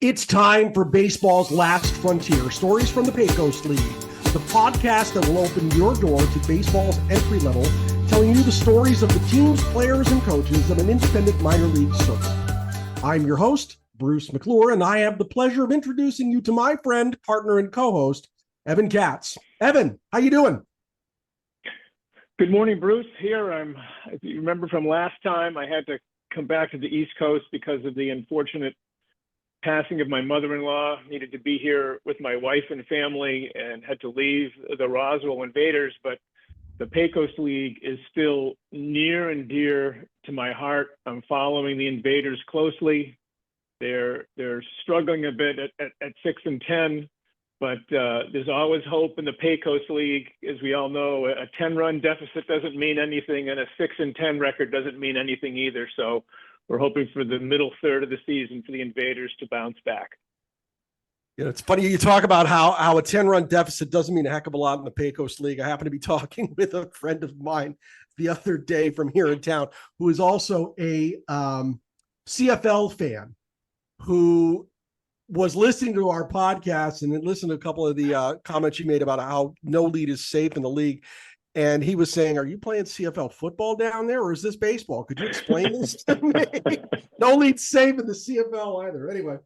It's time for baseball's last frontier, stories from the Pecos League, the podcast that will open your door to baseball's entry level, telling you the stories of the teams, players, and coaches of an independent minor league circuit. I'm your host, Bruce McClure, and I have the pleasure of introducing you to my friend, partner, and co-host, Evan Katz. Evan, how you doing? Good morning, Bruce. Here, if you remember from last time, I had to come back to the East Coast because of the unfortunate passing of my mother-in-law. Needed to be here with my wife and family and had to leave the Roswell Invaders, but the Pecos League is still near and dear to my heart. I'm following the Invaders closely. They're struggling a bit at 6-10, but there's always hope in the Pecos League. As we all know, a 10-run deficit doesn't mean anything, and a 6-10 record doesn't mean anything either. So we're hoping for the middle third of the season for the Invaders to bounce back. Yeah, it's funny you talk about how a 10-run deficit doesn't mean a heck of a lot in the Pecos League. I happen to be talking with a friend of mine the other day from here in town who is also a CFL fan who was listening to our podcast and then listened to a couple of the comments you made about how no lead is safe in the league. And he was saying, are you playing CFL football down there or is this baseball? Could you explain this to me? No lead safe in the CFL either. Anyway,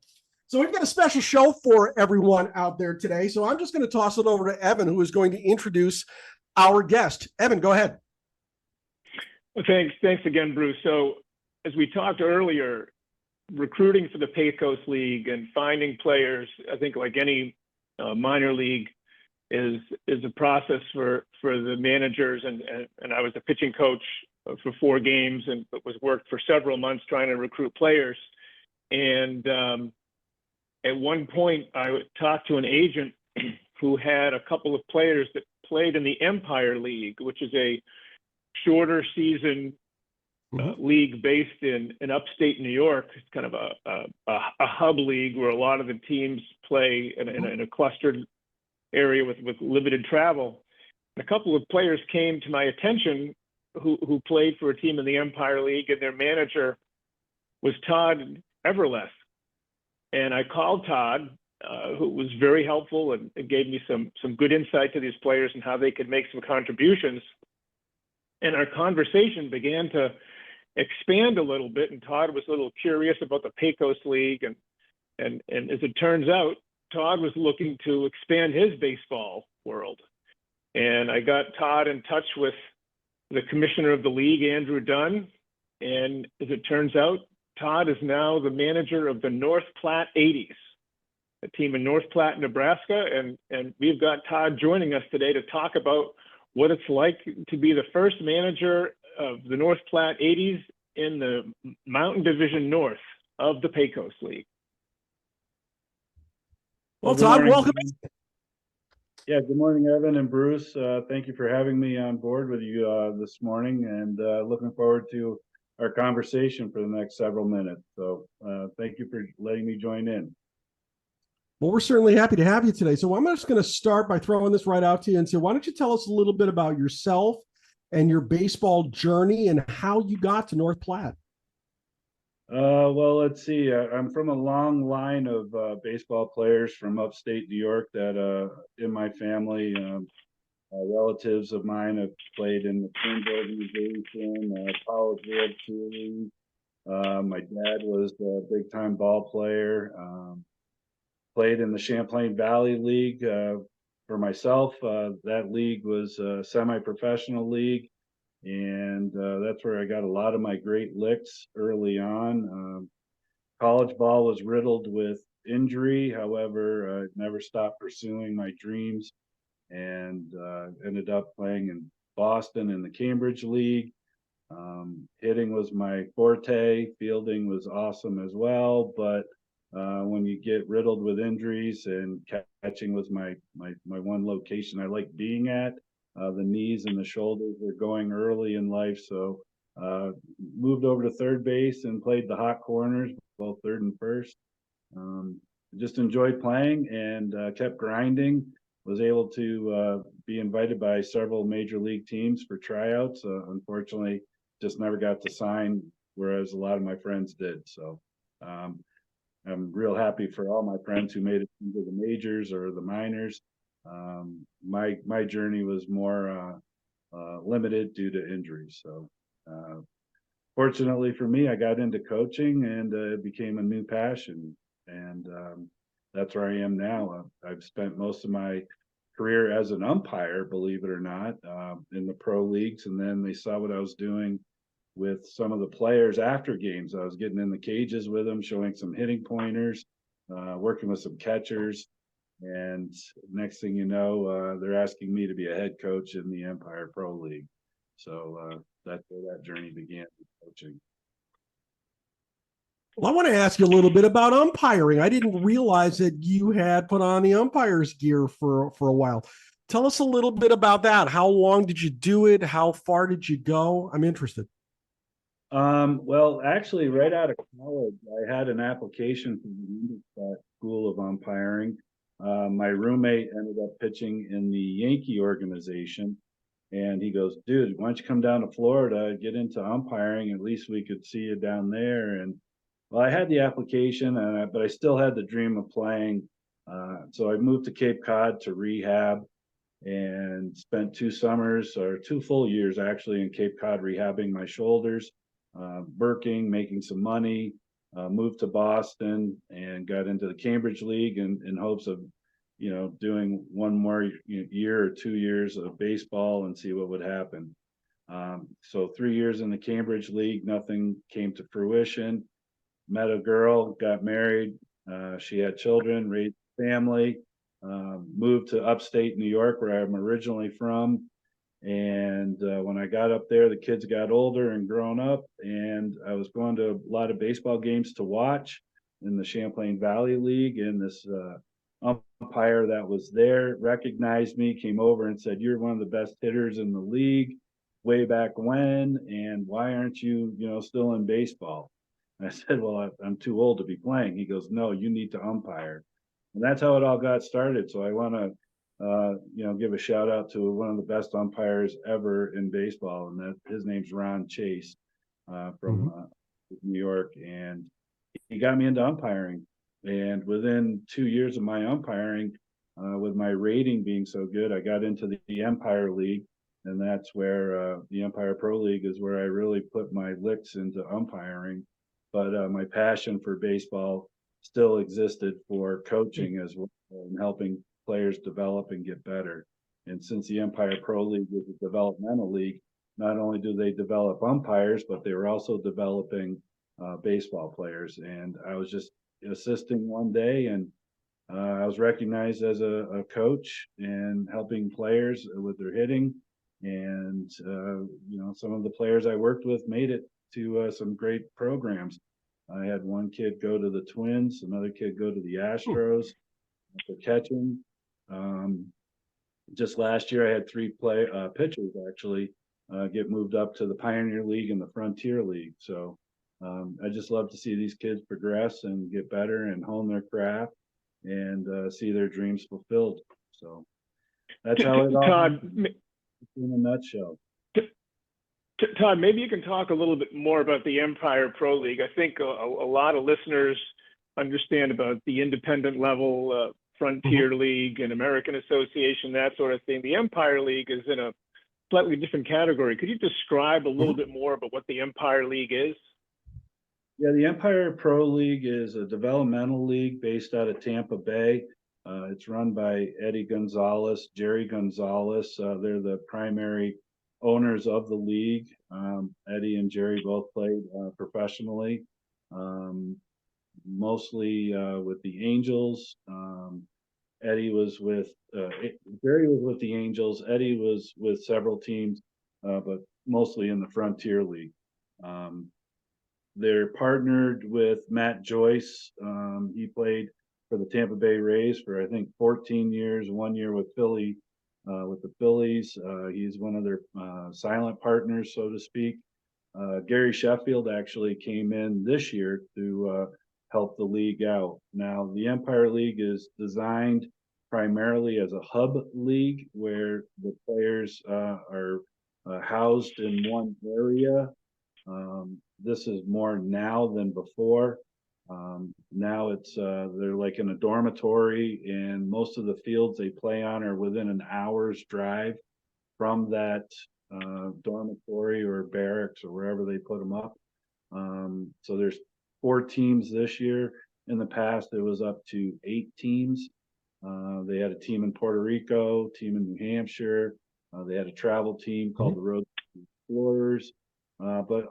so we've got a special show for everyone out there today. So I'm just going to toss it over to Evan, who is going to introduce our guest. Evan, go ahead. Well, thanks again, Bruce. So as we talked earlier, recruiting for the Pecos League and finding players, I think like any minor league, is a process for the managers. And I was a pitching coach for 4 games and worked for several months trying to recruit players. And at one point, I talked to an agent who had a couple of players that played in the Empire League, which is a shorter season league based in upstate New York. It's kind of a hub league where a lot of the teams play in a clustered area with limited travel. And a couple of players came to my attention who played for a team in the Empire League, and their manager was Todd Everleth. And I called Todd, who was very helpful and gave me some good insight to these players and how they could make some contributions. And our conversation began to expand a little bit, and Todd was a little curious about the Pecos League. And as it turns out, Todd was looking to expand his baseball world. And I got Todd in touch with the commissioner of the league, Andrew Dunn. And as it turns out, Todd is now the manager of the North Platte 80s, a team in North Platte, Nebraska. And we've got Todd joining us today to talk about what it's like to be the first manager of the North Platte 80s in the Mountain Division North of the Pecos League. Well, Todd, welcome. Yeah, good morning, Evan and Bruce. Thank you for having me on board with you this morning, and looking forward to our conversation for the next several minutes. So thank you for letting me join in. Well, we're certainly happy to have you today. So I'm just going to start by throwing this right out to you and say, why don't you tell us a little bit about yourself and your baseball journey and how you got to North Platte? Well, let's see. I'm from a long line of baseball players from upstate New York that in my family, relatives of mine have played in the Twins organization, College World Series. My dad was a big-time ball player. Played in the Champlain Valley League. For myself, that league was a semi-professional league. And that's where I got a lot of my great licks early on. College ball was riddled with injury. However, I never stopped pursuing my dreams and ended up playing in Boston in the Cambridge League. Hitting was my forte. Fielding was awesome as well. But when you get riddled with injuries, and catching was my one location I liked being at. The knees and the shoulders were going early in life, so moved over to third base and played the hot corners, both third and first. Just enjoyed playing and kept grinding. Was able to be invited by several major league teams for tryouts. Unfortunately, just never got to sign, whereas a lot of my friends did. So I'm real happy for all my friends who made it into the majors or the minors. My journey was more limited due to injuries. So fortunately for me, I got into coaching and it became a new passion. And that's where I am now. I've spent most of my career as an umpire, believe it or not, in the pro leagues. And then they saw what I was doing with some of the players after games. I was getting in the cages with them, showing some hitting pointers, working with some catchers. And next thing you know, they're asking me to be a head coach in the Empire Pro League. So that's where that journey began with coaching. Well, I want to ask you a little bit about umpiring. I didn't realize that you had put on the umpire's gear for a while. Tell us a little bit about that. How long did you do it? How far did you go? I'm interested. Well, actually, right out of college, I had an application for the Platte School of Umpiring. My roommate ended up pitching in the Yankee organization, and he goes, "Dude, why don't you come down to Florida, get into umpiring? At least we could see you down there." And well, I had the application, but I still had the dream of playing. So I moved to Cape Cod to rehab and spent 2 summers or 2 full years actually in Cape Cod rehabbing my shoulders, working, making some money, moved to Boston and got into the Cambridge League in hopes of, doing one more year or 2 years of baseball and see what would happen. So 3 years in the Cambridge League, nothing came to fruition. Met a girl, got married. She had children, raised a family, moved to upstate New York, where I'm originally from. And when I got up there, the kids got older and grown up, and I was going to a lot of baseball games to watch in the Champlain Valley League. And this umpire that was there recognized me, came over and said, "You're one of the best hitters in the league way back when, and why aren't you, still in baseball?" And I said, "Well, I'm too old to be playing." He goes, "No, you need to umpire." And that's how it all got started. So I want to give a shout out to one of the best umpires ever in baseball, and that his name's Ron Chase from New York, and he got me into umpiring. And within 2 years of my umpiring, with my rating being so good, I got into the Empire League, and that's where the Empire Pro League is where I really put my licks into umpiring. But my passion for baseball still existed for coaching as well and helping players develop and get better. And since the Empire Pro League is a developmental league, not only do they develop umpires, but they were also developing baseball players. And I was just assisting one day, and I was recognized as a coach and helping players with their hitting. And some of the players I worked with made it to some great programs. I had one kid go to the Twins, another kid go to the Astros for catching. Just last year, I had 3 pitchers actually get moved up to the Pioneer League and the Frontier League. So I just love to see these kids progress and get better and hone their craft and see their dreams fulfilled. So that's how it all Todd, in a nutshell. Todd, maybe you can talk a little bit more about the Empire Pro League. I think a lot of listeners understand about the independent level, Frontier League and American Association, that sort of thing. The Empire League is in a slightly different category. Could you describe a little bit more about what the Empire League is? Yeah, the Empire Pro League is a developmental league based out of Tampa Bay. It's run by Eddie Gonzalez, Jerry Gonzalez. They're the primary owners of the league. Eddie and Jerry both played professionally, mostly with the Angels. Jerry was with the Angels. Eddie was with several teams, but mostly in the Frontier League. They're partnered with Matt Joyce. He played for the Tampa Bay Rays for I think 14 years, 1 year with the Phillies. He's one of their silent partners, so to speak. Gary Sheffield actually came in this year to help the league out. Now, the Empire League is designed primarily as a hub league where the players are housed in one area. This is more now than before. Now it's they're like in a dormitory, and most of the fields they play on are within an hour's drive from that dormitory or barracks or wherever they put them up. So there's 4 teams this year. In the past, it was up to 8 teams. They had a team in Puerto Rico, team in New Hampshire. They had a travel team called the Road Explorers. But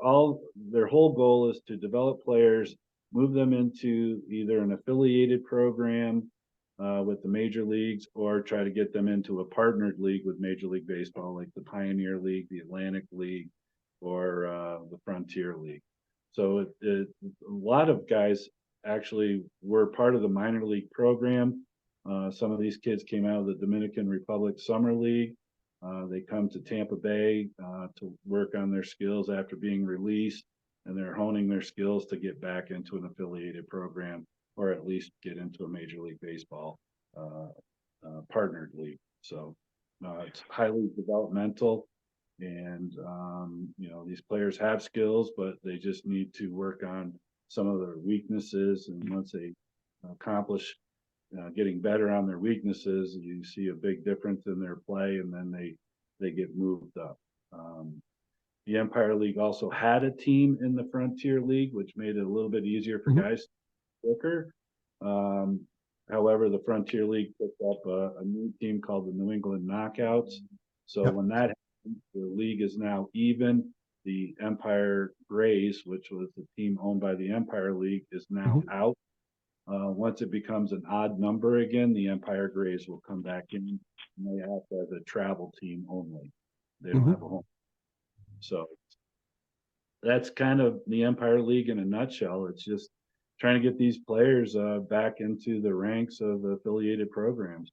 their whole goal is to develop players, move them into either an affiliated program with the major leagues, or try to get them into a partnered league with Major League Baseball, like the Pioneer League, the Atlantic League, or the Frontier League. So a lot of guys actually were part of the minor league program. Some of these kids came out of the Dominican Republic Summer League. They come to Tampa Bay to work on their skills after being released, and they're honing their skills to get back into an affiliated program, or at least get into a Major League Baseball partnered league. So it's highly developmental, and these players have skills, but they just need to work on some of their weaknesses. And once they accomplish getting better on their weaknesses, you see a big difference in their play, and then they get moved up. The Empire League also had a team in the Frontier League, which made it a little bit easier for guys quicker. However, the Frontier League picked up a new team called the New England Knockouts. So when that happened, the league is now even. The Empire Grays, which was the team owned by the Empire League, is now out. Once it becomes an odd number again, the Empire Grays will come back in, and they have to have a travel team only. They don't have a home. So that's kind of the Empire League in a nutshell. It's just trying to get these players back into the ranks of affiliated programs.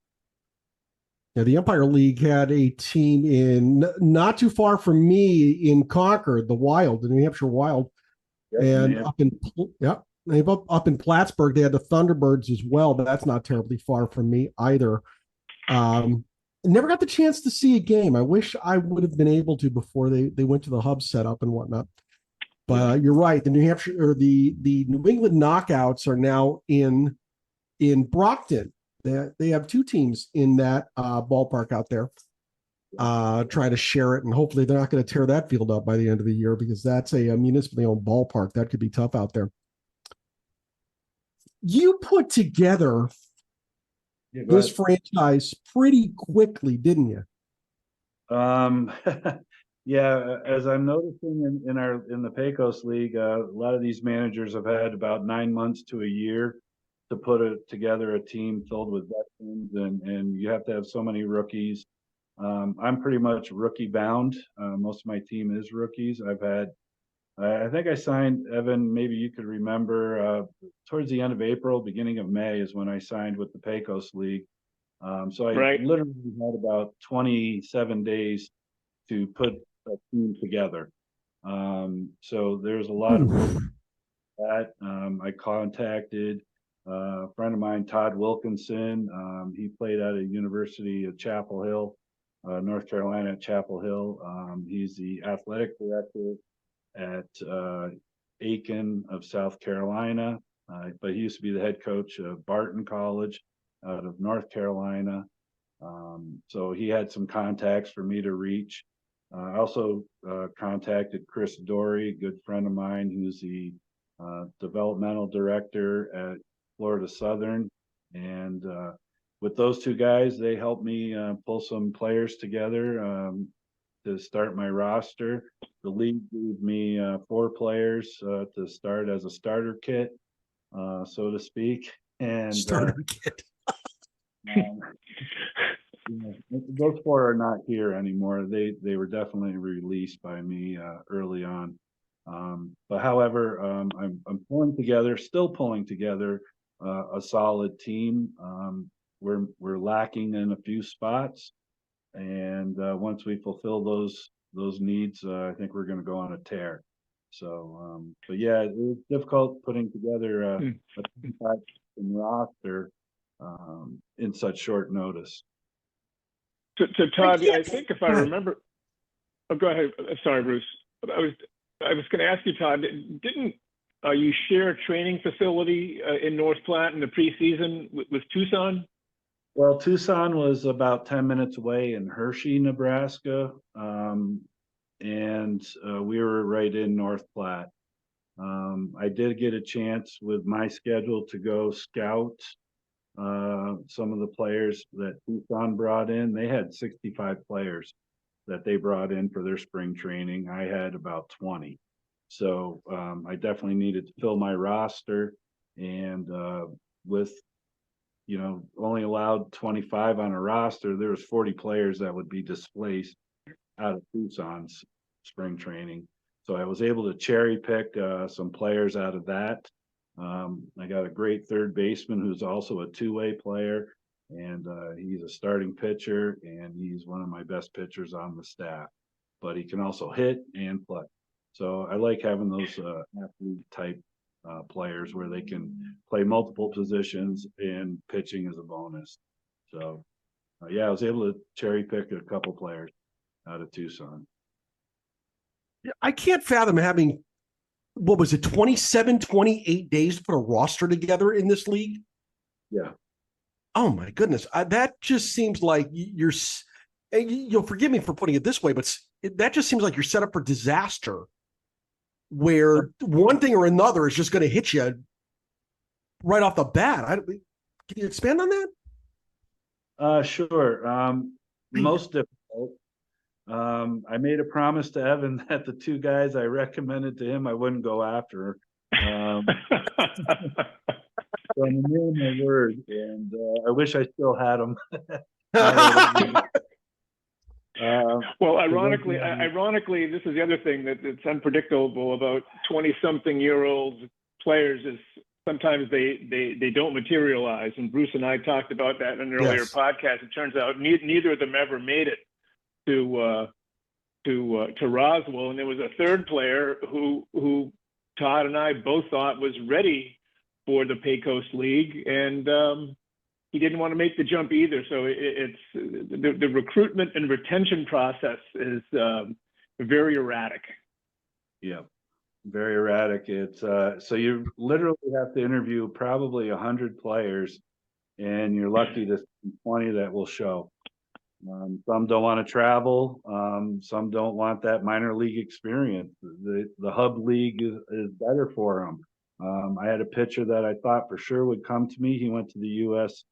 Yeah, the Empire League had a team in not too far from me in Concord, the Wild, the New Hampshire Wild, and up in Plattsburgh they had the Thunderbirds as well. But that's not terribly far from me either. Never got the chance to see a game. I wish I would have been able to before they went to the hub setup and whatnot. But you're right. The New Hampshire or the New England Knockouts are now in Brockton. They have 2 teams in that ballpark out there. Try to share it, and hopefully they're not going to tear that field up by the end of the year, because that's a municipally owned ballpark. That could be tough out there. You put together this franchise pretty quickly, didn't you? Yeah, as I'm noticing in the Pecos League, a lot of these managers have had about 9 months to a year to put together a team filled with veterans, and you have to have so many rookies. I'm pretty much rookie bound. Most of my team is rookies. I think I signed, Evan, maybe you could remember, towards the end of April, beginning of May is when I signed with the Pecos League. So I literally had about 27 days to put a team together. So there's a lot of work that I contacted a friend of mine, Todd Wilkinson. He played at a University of Chapel Hill, North Carolina at Chapel Hill. He's the athletic director at Aiken of South Carolina, but he used to be the head coach of Barton College out of North Carolina. So he had some contacts for me to reach. I also contacted Chris Dory, a good friend of mine, who's the developmental director at Florida Southern. And with those 2 guys, they helped me pull some players together to start my roster. The league gave me 4 players to start as a starter kit, so to speak. And starter kit. Those 4 are not here anymore. They were definitely released by me early on. But however, I'm still pulling together a solid team. We're lacking in a few spots, and once we fulfill those needs, I think we're going to go on a tear. So, but yeah, it was difficult putting together a roster in such short notice. So Todd, I think if I remember, go ahead. Sorry, Bruce. I was going to ask you, Todd, didn't you share a training facility in North Platte in the preseason with Tucson. Well, Tucson was about 10 minutes away in Hershey, Nebraska. And we were right in North Platte. I did get a chance with my schedule to go scout some of the players that Tucson brought in. They had 65 players that they brought in for their spring training. I had about 20. So I definitely needed to fill my roster. And with, only allowed 25 on a roster, there was 40 players that would be displaced out of Tucson's spring training. So I was able to cherry pick some players out of that. I got a great third baseman who's also a two-way player, and he's a starting pitcher, and he's one of my best pitchers on the staff. But he can also hit and play. So I like having those athlete type players where they can play multiple positions and pitching is a bonus. So yeah, I was able to cherry pick a couple players out of Tucson. I can't fathom having, what was it, 27, 28 days to put a roster together in this league? Yeah. Oh my goodness. That just seems like you'll forgive me for putting it this way, but that just seems like you're set up for disaster, where one thing or another is just going to hit you right off the bat. Can you expand on that? Sure. Most difficult. I made a promise to Evan that the two guys I recommended to him, I wouldn't go after. So I'm a man of my word, and I wish I still had them. Well, ironically, this is the other thing that's unpredictable about 20-something-year-old players is sometimes they don't materialize. And Bruce and I talked about that in an earlier podcast. It turns out neither of them ever made it to Roswell, and there was a third player who Todd and I both thought was ready for the Pecos League, and he didn't want to make the jump either. So it's the recruitment and retention process is very erratic. Yeah, very erratic. It's so you literally have to interview probably 100 players, and you're lucky to see 20 that will show. Some don't want to travel. Some don't want that minor league experience. The hub league is better for them. I had a pitcher that I thought for sure would come to me. He went to the U.S.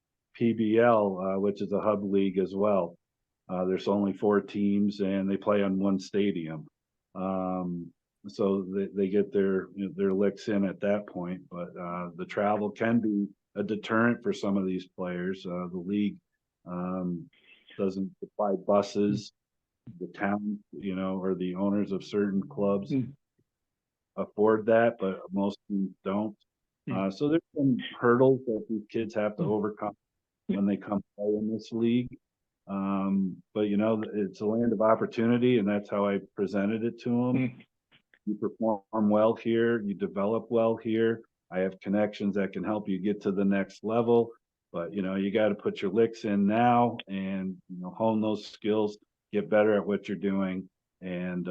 PBL, which is a hub league as well. There's only 4 teams, and they play on one stadium. So they get their licks in at that point. But the travel can be a deterrent for some of these players. The league doesn't supply buses. The town, or the owners of certain clubs afford that, but most teams don't. So there's some hurdles that these kids have to overcome when they come play in this league. But it's a land of opportunity, and that's how I presented it to them. You perform well here, you develop well here. I have connections that can help you get to the next level. But you got to put your licks in now, and hone those skills, get better at what you're doing, and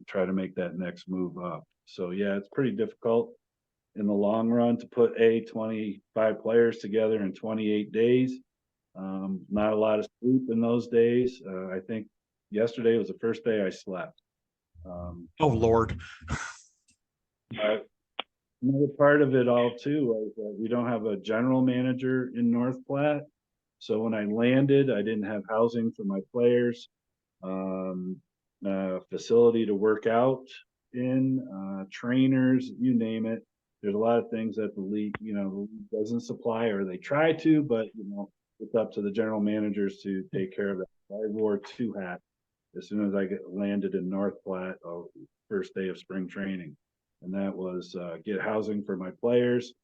try to make that next move up. So yeah, it's pretty difficult in the long run to put 25 players together in 28 days. Not a lot of sleep in those days. I think yesterday was the first day I slept. Oh Lord. Another part of it all too was that we don't have a general manager in North Platte. So when I landed, I didn't have housing for my players, facility to work out in, trainers, you name it. There's a lot of things that the league, doesn't supply, or they try to, but it's up to the general managers to take care of that. I wore 2 hats as soon as I landed in North Platte, first day of spring training. And that was get housing for my players,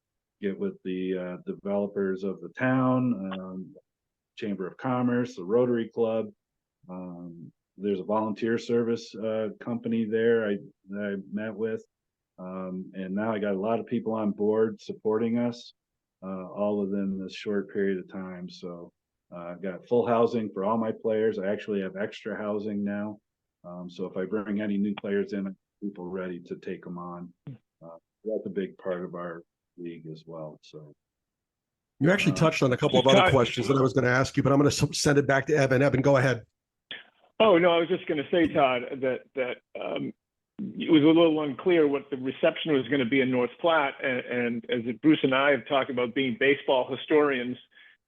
get with the developers of the town, Chamber of Commerce, the Rotary Club. There's a volunteer service company there that I met with. And now I got a lot of people on board supporting us, all within this short period of time. So I've got full housing for all my players. I actually have extra housing now. So if I bring any new players in, people ready to take them on. that's a big part of our league as well. So You actually touched on a couple of other Todd- questions that I was going to ask you, but I'm going to send it back to Evan. Evan, go ahead. Oh, no, I was just going to say, Todd, that it was a little unclear what the reception was going to be in North Platte. And as Bruce and I have talked about being baseball historians,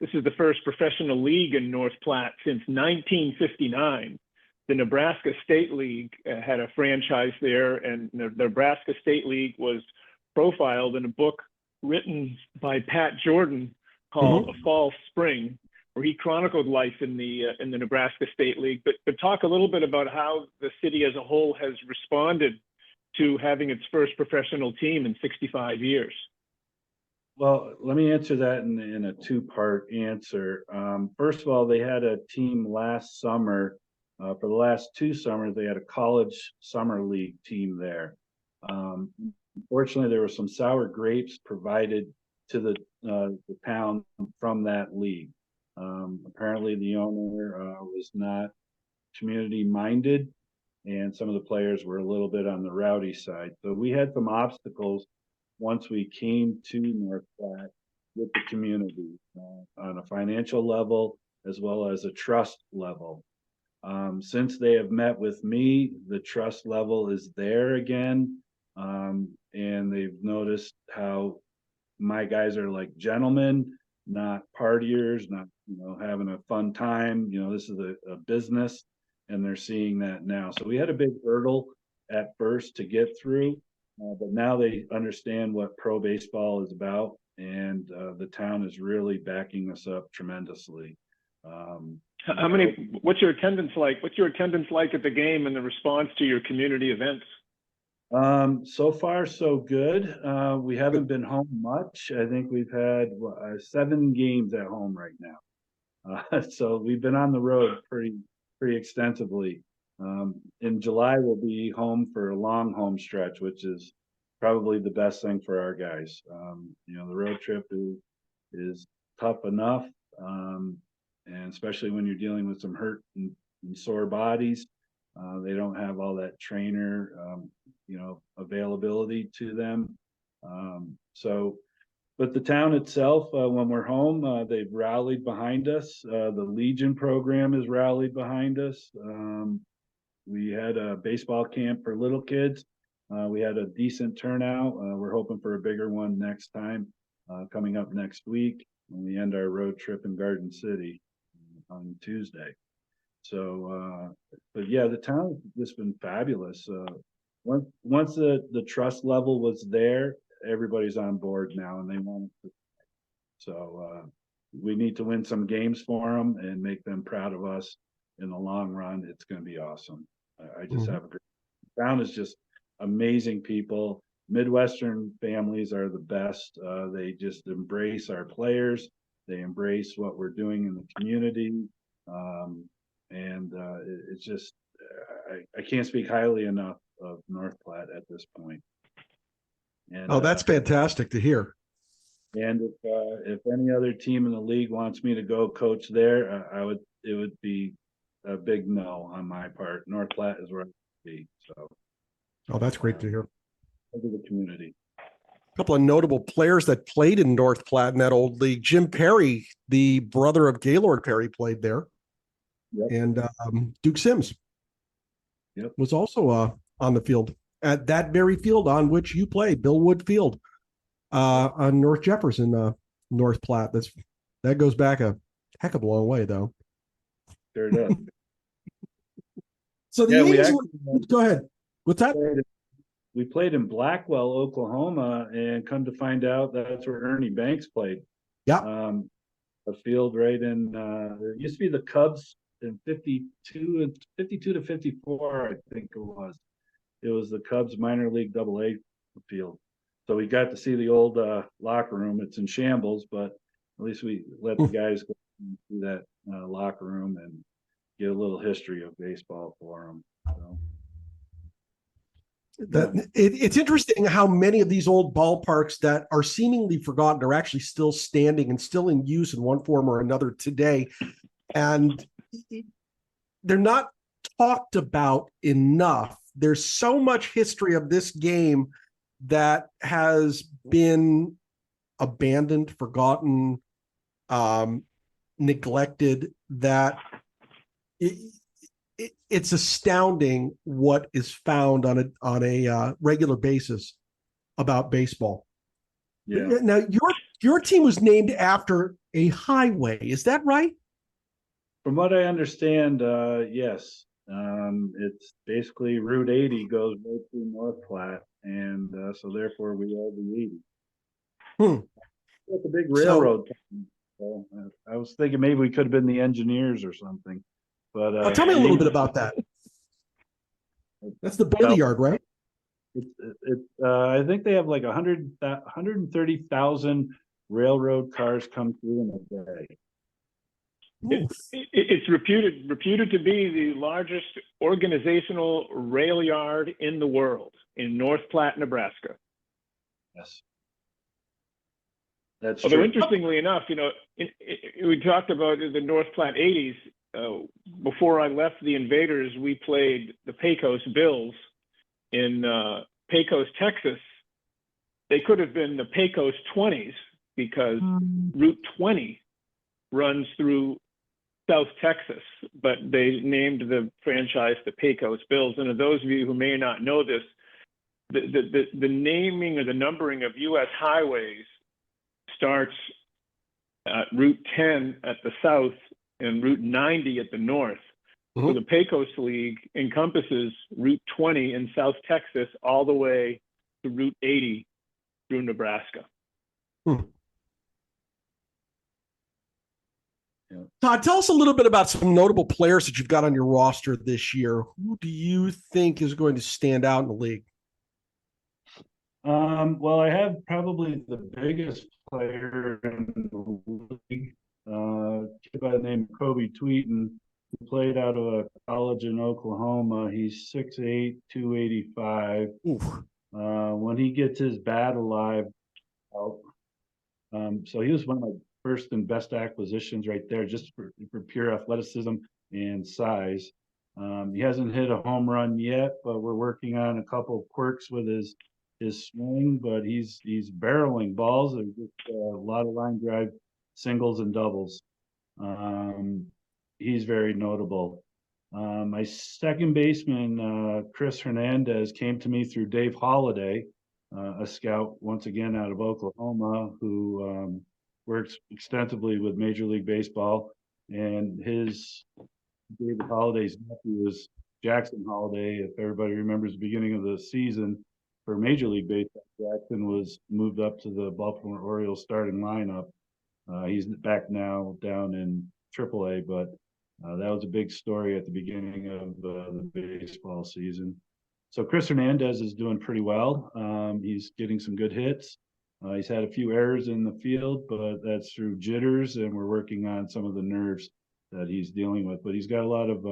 this is the first professional league in North Platte since 1959. The Nebraska State League had a franchise there, and the Nebraska State League was profiled in a book written by Pat Jordan called A Fall Spring, where he chronicled life in the Nebraska State League. But talk a little bit about how the city as a whole has responded to having its first professional team in 65 years. Well, let me answer that in a two-part answer. First of all, they had a team last summer. For the last 2 summers, they had a college summer league team there. Unfortunately, there were some sour grapes provided to the town from that league. Apparently, the owner was not community-minded, and some of the players were a little bit on the rowdy side. So we had some obstacles once we came to North Platte with the community on a financial level as well as a trust level. Since they have met with me, the trust level is there again, and they've noticed how my guys are like gentlemen, not partiers, not having a fun time. This is a business, and they're seeing that now. So we had a big hurdle at first to get through, but now they understand what pro baseball is about, and the town is really backing us up tremendously. What's your attendance like? What's your attendance like at the game and the response to your community events? So far, so good. We haven't been home much. I think we've had 7 games at home right now. So we've been on the road pretty extensively. In July, we'll be home for a long home stretch, which is probably the best thing for our guys. The road trip is tough enough, and especially when you're dealing with some hurt and sore bodies. They don't have all that trainer, availability to them. But the town itself, when we're home, they've rallied behind us. The Legion program has rallied behind us. We had a baseball camp for little kids. We had a decent turnout. We're hoping for a bigger one next time, coming up next week when we end our road trip in Garden City on Tuesday. So, but yeah, the town has just been fabulous. Once the trust level was there, everybody's on board now, and they want it to. So we need to win some games for them and make them proud of us. In the long run, it's going to be awesome. I just have a great town. Is just amazing people. Midwestern families are the best. They just embrace our players. They embrace what we're doing in the community. And it's just, I can't speak highly enough of North Platte at this point. And, That's fantastic to hear. And if any other team in the league wants me to go coach there, it would be a big no on my part. North Platte is where I would be. So. Oh, that's great to hear. Look at the community. A couple of notable players that played in North Platte in that old league. Jim Perry, the brother of Gaylord Perry, played there. Yep. And Duke Sims was also on the field at that very field on which you play, Bill Wood Field, on North Jefferson, North Platte. That goes back a heck of a long way, though. Sure does. So go ahead. What's that? We played in Blackwell, Oklahoma, and come to find out that's where Ernie Banks played. Yeah. A field right in it used to be the Cubs in 52 to 54, I think it was. It was the Cubs minor league AA field. So we got to see the old locker room. It's in shambles, but at least we let the guys go through that locker room and get a little history of baseball for them. So. It's interesting how many of these old ballparks that are seemingly forgotten are actually still standing and still in use in one form or another today. And they're not talked about enough. There's so much history of this game that has been abandoned, forgotten, neglected, that it's astounding what is found on a regular basis about baseball. Yeah. Now, your team was named after a highway. Is that right? From what I understand, yes. It's basically Route 80 goes right through North Platte, and so therefore we are the 80. Hmm. It's a big So, railroad. So, I was thinking maybe we could have been the engineers or something, but tell me a little bit about that. That's the Bailey Yard, right? I think they have like 130,000 railroad cars come through in a day. It's reputed to be the largest organizational rail yard in the world in North Platte, Nebraska. Yes. That's Although true. interestingly enough, we talked about the North Platte 80s. Before I left the Invaders, we played the Pecos Bills in Pecos, Texas. They could have been the Pecos 20s because Route 20 runs through South Texas, but they named the franchise the Pecos Bills. And of those of you who may not know this, the naming or the numbering of U.S. highways starts at Route 10 at the south and Route 90 at the north. Mm-hmm. So the Pecos League encompasses Route 20 in South Texas all the way to Route 80 through Nebraska. Hmm. Yeah. Todd, tell us a little bit about some notable players that you've got on your roster this year. Who do you think is going to stand out in the league? Well, I have probably the biggest player in the league, a kid by the name of Kobe Tweeten, who played out of a college in Oklahoma. He's 6'8", 285. When he gets his bat alive out, so he was one of my first and best acquisitions right there, just for pure athleticism and size. He hasn't hit a home run yet, but we're working on a couple of quirks with his swing, but he's barreling balls. There's just a lot of line drive singles and doubles. He's very notable. My second baseman, Chris Hernandez, came to me through Dave Holliday, a scout once again out of Oklahoma, who works extensively with Major League Baseball. And David Holliday's nephew was Jackson Holliday. If everybody remembers the beginning of the season for Major League Baseball, Jackson was moved up to the Baltimore Orioles starting lineup. He's back now down in AAA, but that was a big story at the beginning of the baseball season. So Chris Hernandez is doing pretty well. He's getting some good hits. He's had a few errors in the field, but that's through jitters, and we're working on some of the nerves that he's dealing with. But he's got a lot of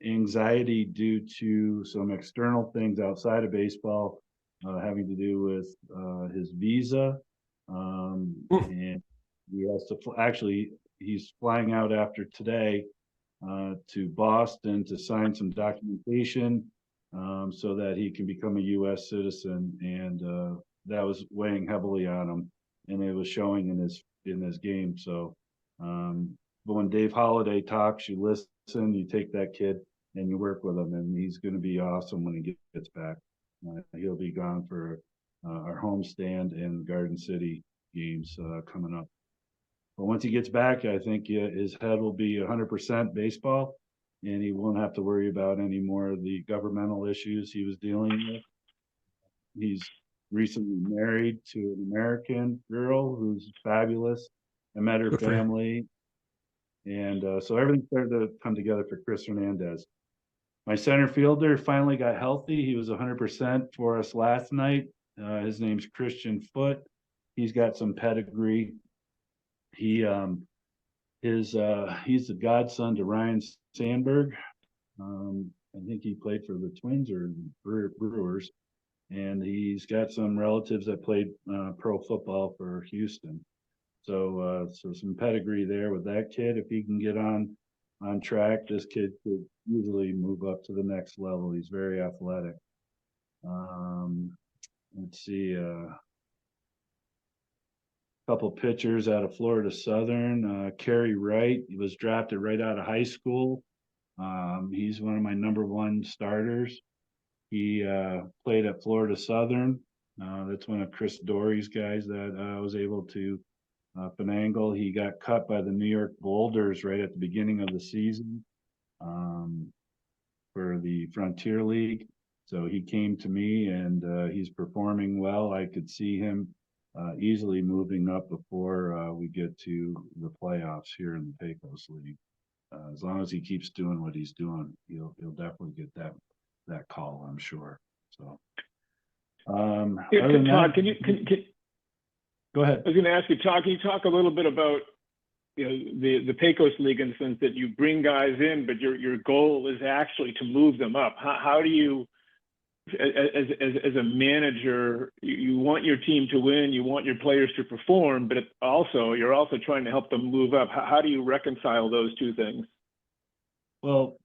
anxiety due to some external things outside of baseball, having to do with his visa. And he has to he's flying out after today to Boston to sign some documentation so that he can become a U.S. citizen. And that was weighing heavily on him, and it was showing in his game. So, but when Dave Holliday talks, you listen, you take that kid and you work with him, and he's going to be awesome when he gets back. He'll be gone for our homestand and Garden City games coming up. But once he gets back, I think his head will be 100% baseball, and he won't have to worry about any more of the governmental issues he was dealing with. He's recently married to an American girl who's fabulous. I met her family. And so everything started to come together for Chris Hernandez. My center fielder finally got healthy. He was 100% for us last night. His name's Christian Foote. He's got some pedigree. He's the godson to Ryan Sandberg. I think he played for the Twins or Brewers, and he's got some relatives that played pro football for Houston. So some pedigree there with that kid. If he can get on track, this kid could easily move up to the next level. He's very athletic. Let's see, couple pitchers out of Florida Southern. Kerry Wright, he was drafted right out of high school. He's one of my #1 starters. He played at Florida Southern. That's one of Chris Dory's guys that I was able to finagle. He got cut by the New York Boulders right at the beginning of the season for the Frontier League. So he came to me, and he's performing well. I could see him easily moving up before we get to the playoffs here in the Pecos League. As long as he keeps doing what he's doing, he'll definitely get that call, I'm sure. So, Todd, go ahead. I was going to ask you, Todd, can you talk a little bit about the Pecos League in the sense that you bring guys in, but your goal is actually to move them up. How do you, as a manager, you want your team to win, you want your players to perform, but you're also trying to help them move up. How do you reconcile those two things? Well,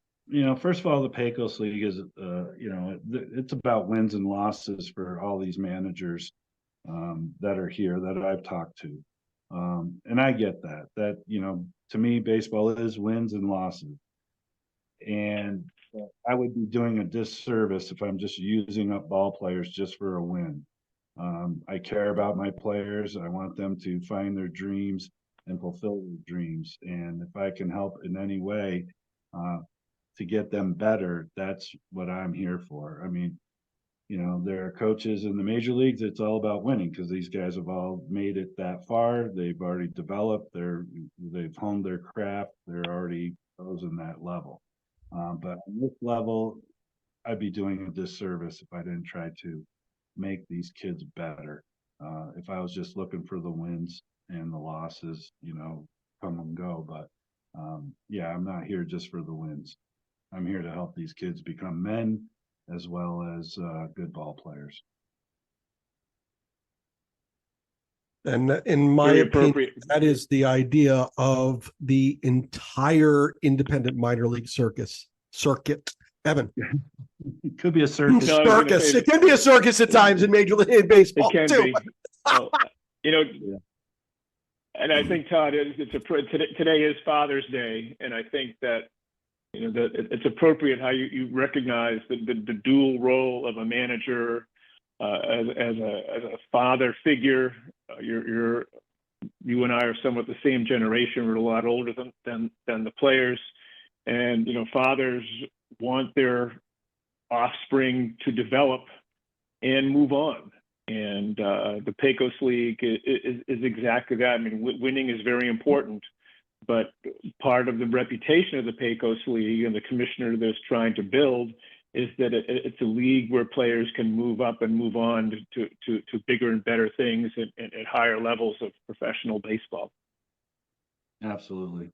first of all, the Pecos League is, it's about wins and losses for all these managers that are here that I've talked to. And I get that, to me, baseball is wins and losses. And I would be doing a disservice if I'm just using up ball players just for a win. I care about my players. I want them to find their dreams and fulfill their dreams. And if I can help in any way to get them better, that's what I'm here for. I mean, there are coaches in the major leagues, it's all about winning because these guys have all made it that far. They've already developed, they've honed their craft. They're already pros in that level. But on this level, I'd be doing a disservice if I didn't try to make these kids better. If I was just looking for the wins and the losses, come and go. But yeah, I'm not here just for the wins. I'm here to help these kids become men as well as good ball players. And in my opinion, that is the idea of the entire independent minor league circuit. Evan. It could be a circus. No, circus. It can be a circus at times in Major League Baseball. It can too. be. Well, and I think, Todd, today is Father's Day, and I think that that it's appropriate how you recognize the dual role of a manager as a father figure. You and I are somewhat the same generation. We're a lot older than the players, and fathers want their offspring to develop and move on. And the Pecos League is exactly that. I mean, winning is very important, but part of the reputation of the Pecos League and the commissioner that's trying to build is that it's a league where players can move up and move on to bigger and better things at higher levels of professional baseball. Absolutely.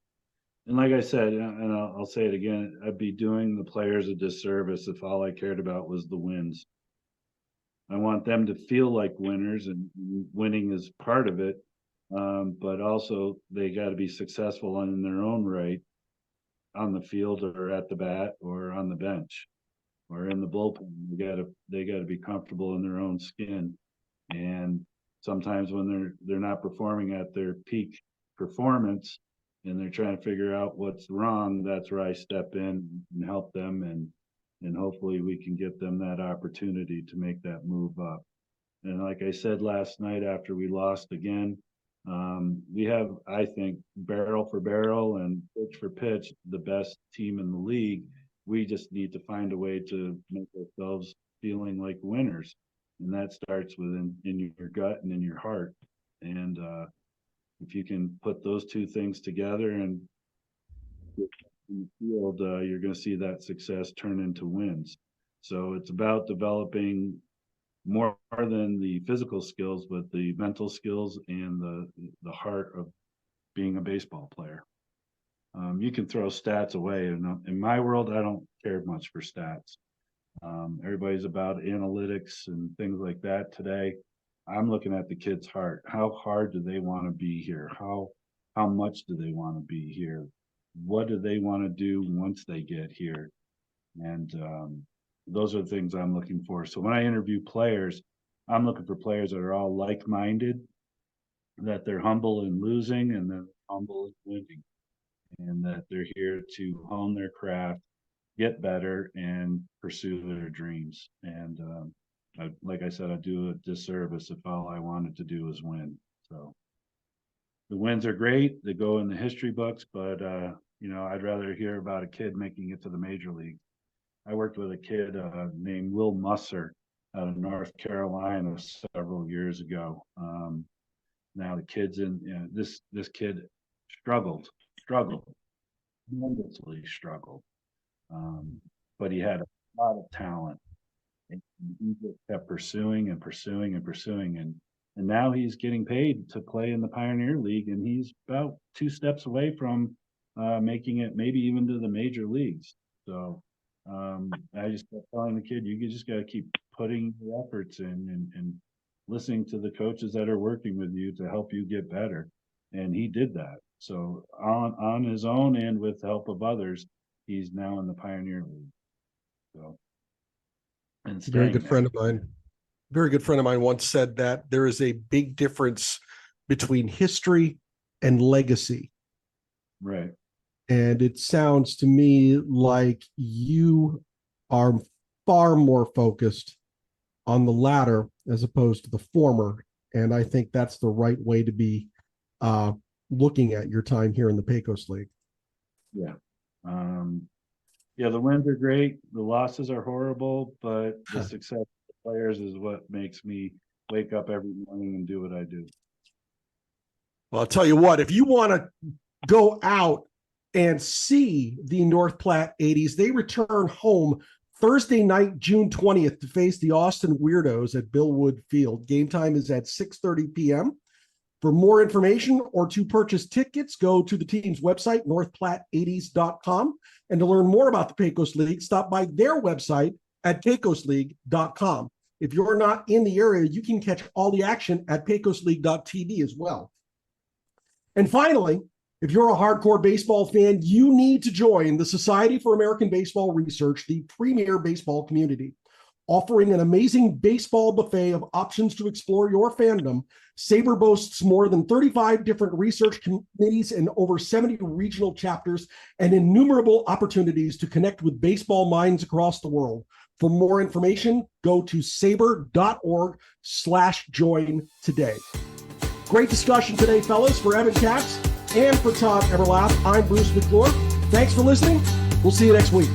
And like I said, and I'll say it again, I'd be doing the players a disservice if all I cared about was the wins. I want them to feel like winners, and winning is part of it. But also they got to be successful in their own right on the field or at the bat or on the bench or in the bullpen. They got to be comfortable in their own skin. And sometimes when they're not performing at their peak performance and they're trying to figure out what's wrong, that's where I step in and help them, and hopefully we can get them that opportunity to make that move up. And like I said last night after we lost again, we have, I think, barrel for barrel and pitch for pitch, the best team in the league. We just need to find a way to make ourselves feeling like winners. And that starts in your gut and in your heart. And if you can put those two things together and in the field, you're going to see that success turn into wins. So it's about developing more than the physical skills, but the mental skills and the heart of being a baseball player. You can throw stats away. In my world, I don't care much for stats. Everybody's about analytics and things like that today. I'm looking at the kid's heart. How hard do they want to be here? How much do they want to be here? What do they want to do once they get here? And those are the things I'm looking for. So when I interview players, I'm looking for players that are all like-minded, that they're humble in losing and then humble in winning, and that they're here to hone their craft, get better, and pursue their dreams. And like I said, I do a disservice if all I wanted to do was win. So the wins are great. They go in the history books, but I'd rather hear about a kid making it to the major league. I worked with a kid named Will Musser out of North Carolina several years ago. Now the kid's this kid struggled, tremendously struggled. But he had a lot of talent, and he just kept pursuing and pursuing and pursuing. And now he's getting paid to play in the Pioneer League, and he's about 2 steps away from making it maybe even to the major leagues. So I just kept telling the kid, you just got to keep putting your efforts in and listening to the coaches that are working with you to help you get better. And he did that. So on his own and with the help of others, he's now in the Pioneer League. So, and Very good friend of mine once said that there is a big difference between history and legacy. Right. And it sounds to me like you are far more focused on the latter as opposed to the former. And I think that's the right way to be looking at your time here in the Pecos League. Yeah. The wins are great. The losses are horrible, but the success of the players is what makes me wake up every morning and do what I do. Well, I'll tell you what, if you want to go out and see the North Platte 80s, they return home Thursday night, June 20th, to face the Austin Weirdos at Bill Wood Field. Game time is at 6:30 p.m. For more information or to purchase tickets, go to the team's website, northplatte80s.com. And to learn more about the Pecos League, stop by their website at pecosleague.com. If you're not in the area, you can catch all the action at pecosleague.tv as well. And finally, if you're a hardcore baseball fan, you need to join the Society for American Baseball Research, the premier baseball community. Offering an amazing baseball buffet of options to explore your fandom, SABR boasts more than 35 different research committees and over 70 regional chapters and innumerable opportunities to connect with baseball minds across the world. For more information, go to sabr.org/join today. Great discussion today, fellas. For Evan Katz and for Todd Everleth, I'm Bruce McClure. Thanks for listening. We'll see you next week.